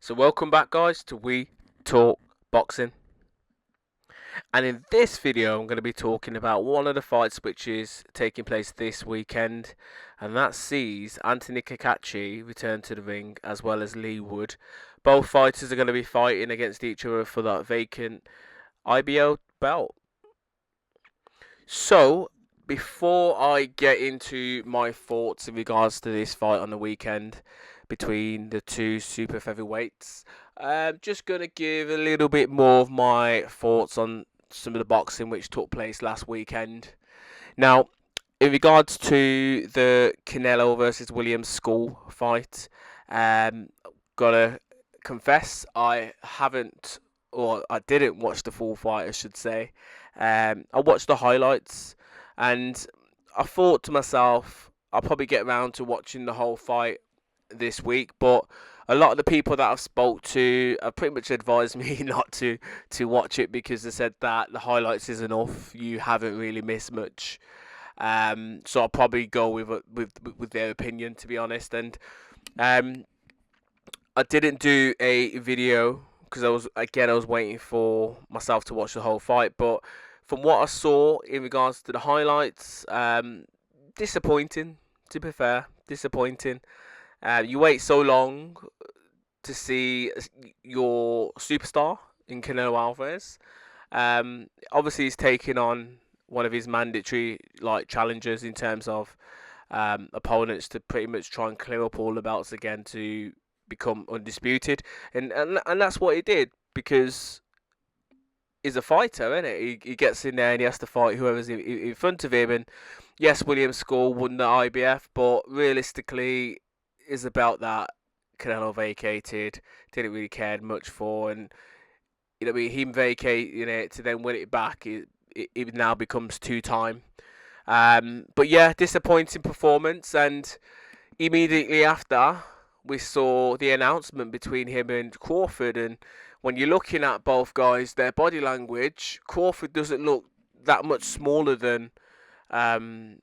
So welcome back guys to We Talk Boxing, and in this video I'm going to be talking about one of the fights which is taking place this weekend, and that sees Anthony Cacace return to the ring as well as Leigh Wood. Both fighters are going to be fighting against each other for that vacant IBO belt. So before I get into my thoughts in regards to this fight on the weekend between the two super featherweights, I'm just going to give a little bit more of my thoughts on some of the boxing which took place last weekend. Now, in regards to the Canelo versus Williams School fight, um, gotta confess I haven't, or I didn't watch the full fight, I should say. I watched the highlights, and I thought to myself, I'll probably get around to watching the whole fight this week, but a lot of the people that I've spoke to have pretty much advised me not to watch it because they said that the highlights is enough. You haven't really missed much. So I'll probably go with their opinion, to be honest. And um, I didn't do a video because I was waiting for myself to watch the whole fight. But from what I saw in regards to the highlights, disappointing. To be fair, disappointing. You wait so long to see your superstar in Canelo Alvarez. Obviously, he's taking on one of his mandatory challengers in terms of opponents to pretty much try and clear up all the belts again to become undisputed, and that's what he did because he's a fighter, isn't it? He gets in there and he has to fight whoever's in front of him. And yes, William Skull won the IBF, but realistically, it's about that Canelo vacated. Didn't really care much for, and him vacating it to then win it back. It now becomes two time. But yeah, disappointing performance, and immediately after we saw the announcement between him and Crawford, and when you're looking at both guys, their body language, Crawford doesn't look that much smaller than um,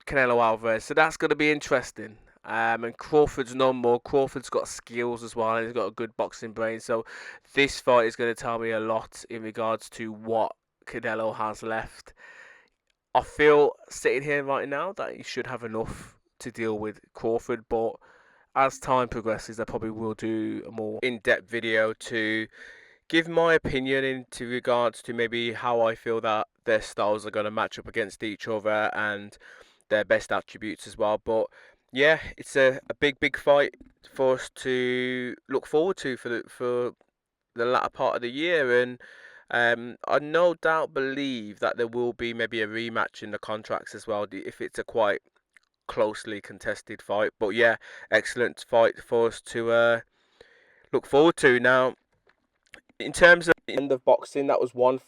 Canelo Alvarez, so that's going to be interesting. And Crawford's no more. Crawford's got skills as well, and he's got a good boxing brain. So this fight is going to tell me a lot in regards to what Canelo has left. I feel sitting here right now that he should have enough to deal with Crawford, but as time progresses, I probably will do a more in-depth video to give my opinion into regards to maybe how I feel that their styles are going to match up against each other and their best attributes as well. But yeah, it's a big fight for us to look forward to for the latter part of the year, and I no doubt believe that there will be maybe a rematch in the contracts as well if it's a quite closely contested fight. But yeah, excellent fight for us to look forward to. Now, in terms of the end of boxing, that was one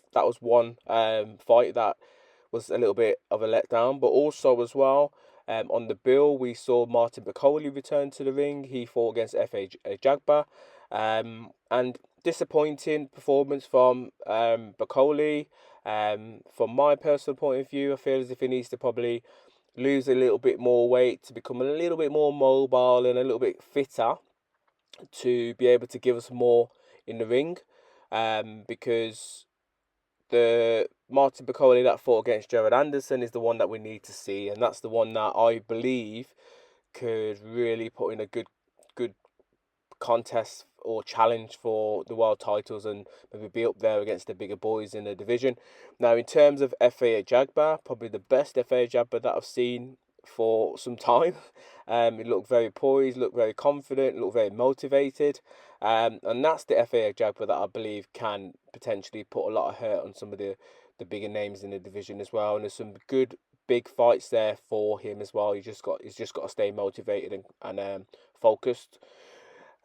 fight that was a little bit of a letdown, but also as well. On the bill, we saw Martin Bakole return to the ring. He fought against F.A. Jagba. And disappointing performance from Bakole. From my personal point of view, I feel as if he needs to probably lose a little bit more weight to become a little bit more mobile and a little bit fitter to be able to give us more in the ring. Because the Martin Bakole that fought against Gerard Anderson is the one that we need to see, and that's the one that I believe could really put in a good contest or challenge for the world titles and maybe be up there against the bigger boys in the division. Now, in terms of FA Jagba, probably the best FA Jagba that I've seen for some time. He looked very poised, looked very confident, looked very motivated. And that's the FA Jagba that I believe can potentially put a lot of hurt on some of the bigger names in the division as well. And there's some good big fights there for him as well. He's just got to stay motivated and focused.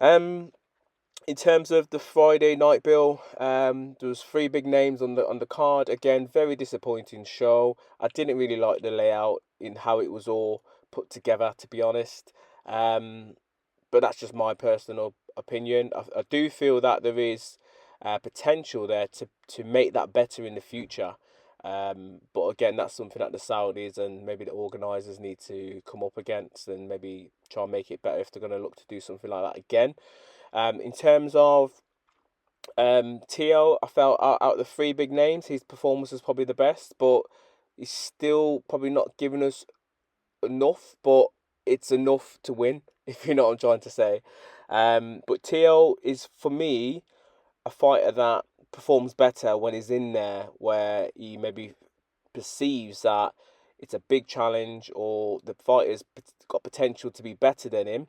In terms of the Friday night bill, there was three big names on the card. Again, very disappointing show. I didn't really like the layout in how it was all put together, to be honest. But that's just my personal opinion. I do feel that there is potential there to make that better in the future. But again, that's something that the Saudis and maybe the organisers need to come up against and maybe try and make it better if they're going to look to do something like that again. In terms of Tio, I felt out of the three big names, his performance was probably the best, but he's still probably not giving us enough, but it's enough to win, if you know what I'm trying to say. But Tio is, for me, a fighter that performs better when he's in there where he maybe perceives that it's a big challenge or the fighter's got potential to be better than him.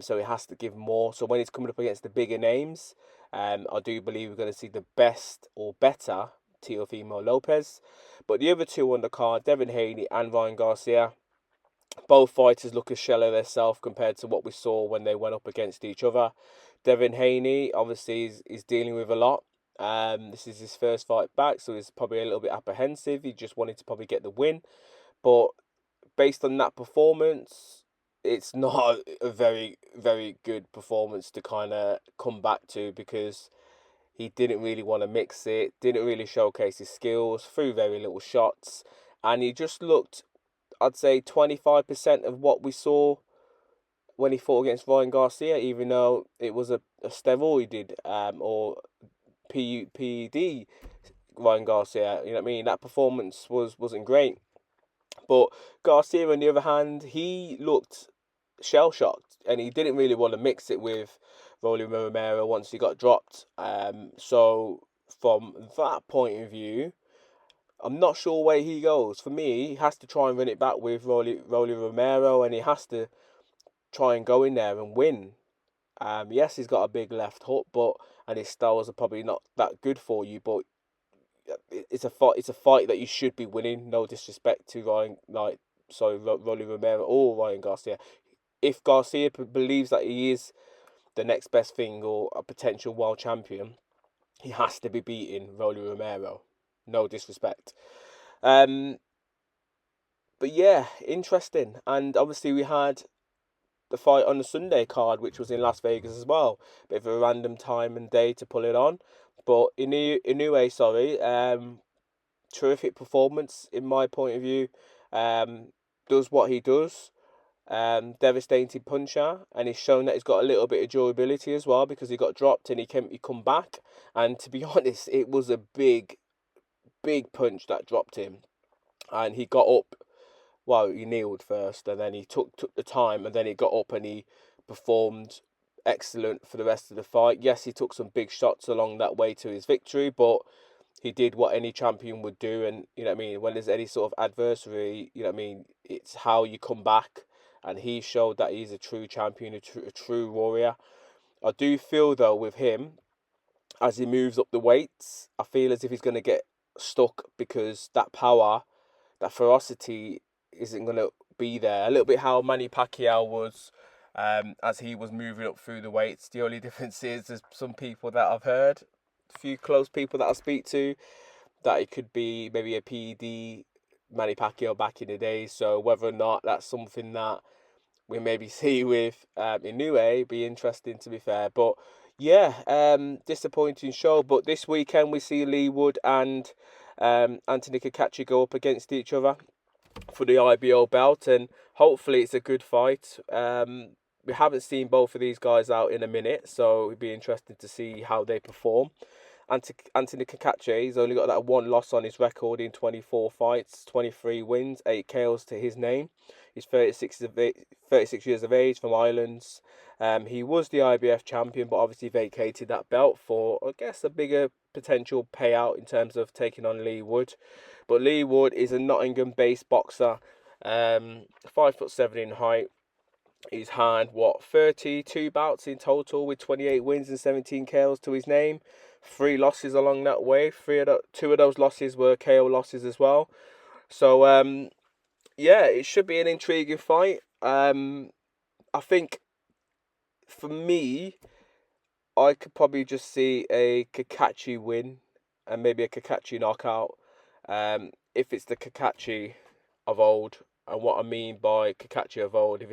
So he has to give more. So when he's coming up against the bigger names, I do believe we're going to see the best or better Teofimo Lopez. But the other two on the card, Devin Haney and Ryan Garcia, both fighters look a shell of themselves compared to what we saw when they went up against each other. Devin Haney obviously is dealing with a lot. This is his first fight back, so he's probably a little bit apprehensive. He just wanted to probably get the win. But based on that performance, it's not a very, very good performance to kind of come back to, because he didn't really want to mix it, didn't really showcase his skills, threw very little shots, and he just looked, I'd say, 25% of what we saw when he fought against Ryan Garcia, even though it was a steroided or PED Ryan Garcia. You know what I mean? That performance wasn't great. But Garcia, on the other hand, he looked shell shocked, and he didn't really want to mix it with Rolly Romero once he got dropped. So from that point of view, I'm not sure where he goes. For me, he has to try and run it back with Rolly Romero, and he has to try and go in there and win. Yes, he's got a big left hook, but and his styles are probably not that good for you. But it's a fight. It's a fight that you should be winning. No disrespect to Rolly Romero or Ryan Garcia. If Garcia believes that he is the next best thing or a potential world champion, he has to be beating Rolly Romero. No disrespect. But yeah, interesting. And obviously we had the fight on the Sunday card, which was in Las Vegas as well. Bit of a random time and day to pull it on. But Inoue, terrific performance in my point of view. Does what he does. Devastating puncher, and he's shown that he's got a little bit of durability as well, because he got dropped and he come back. And to be honest, it was a big punch that dropped him, and he got up. Well, he kneeled first, and then he took the time, and then he got up and he performed excellent for the rest of the fight. Yes, he took some big shots along that way to his victory, but he did what any champion would do. And you know what I mean, when there's any sort of adversary, you know what I mean, it's how you come back. And he showed that he's a true champion, a true warrior. I do feel though with him, as he moves up the weights, I feel as if he's going to get stuck, because that power, that ferocity isn't going to be there. A little bit how Manny Pacquiao was as he was moving up through the weights. The only difference is there's some people that I've heard, a few close people that I speak to, that it could be maybe a PED Manny Pacquiao back in the day. So whether or not that's something that we maybe see with Inoue, be interesting to be fair. But yeah, disappointing show. But this weekend we see Leigh Wood and Anthony Cacace go up against each other for the IBO belt, and hopefully it's a good fight. We haven't seen both of these guys out in a minute, so it'd be interesting to see how they perform. Anthony Cacace, he's only got that one loss on his record in 24 fights, 23 wins, 8 KOs to his name. He's 36 years of age, from Ireland. He was the IBF champion, but obviously vacated that belt for, I guess, a bigger potential payout in terms of taking on Leigh Wood. But Leigh Wood is a Nottingham-based boxer, 5'7" in height. He's had 32 bouts in total, with 28 wins and 17 KOs to his name. 3 losses along that way. 2 of those losses were KO losses as well. So yeah, it should be an intriguing fight. I think for me, I could probably just see a Cacace win and maybe a Cacace knockout. If it's the Cacace of old, and what I mean by Cacace of old, if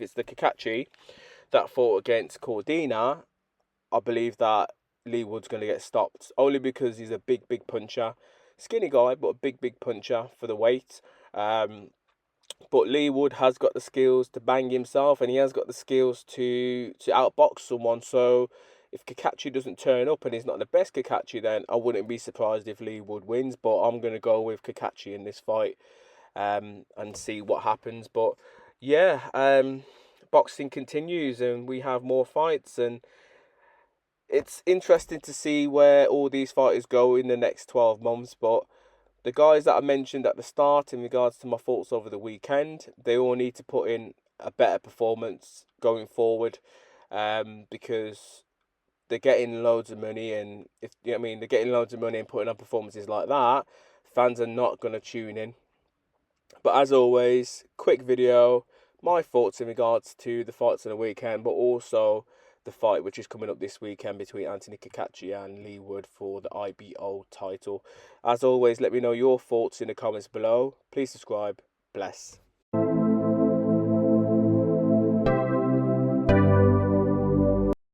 it's the Cacace that fought against Cordina, I believe that Leigh Wood's going to get stopped, only because he's a big puncher, skinny guy, but a big puncher for the weight. But Leigh Wood has got the skills to bang himself, and he has got the skills to outbox someone. So if Cacace doesn't turn up and he's not the best Cacace, then I wouldn't be surprised if Leigh Wood wins. But I'm going to go with Cacace in this fight, and see what happens. But yeah, boxing continues, and we have more fights, and it's interesting to see where all these fighters go in the next 12 months. But the guys that I mentioned at the start in regards to my thoughts over the weekend, they all need to put in a better performance going forward, because they're getting loads of money, and if you know what I mean, they're getting loads of money and putting on performances like that, fans are not going to tune in. But as always, quick video, my thoughts in regards to the fights on the weekend, but also the fight which is coming up this weekend between Anthony Cacace and Leigh Wood for the IBO title. As always, let me know your thoughts in the comments below. Please subscribe. Bless.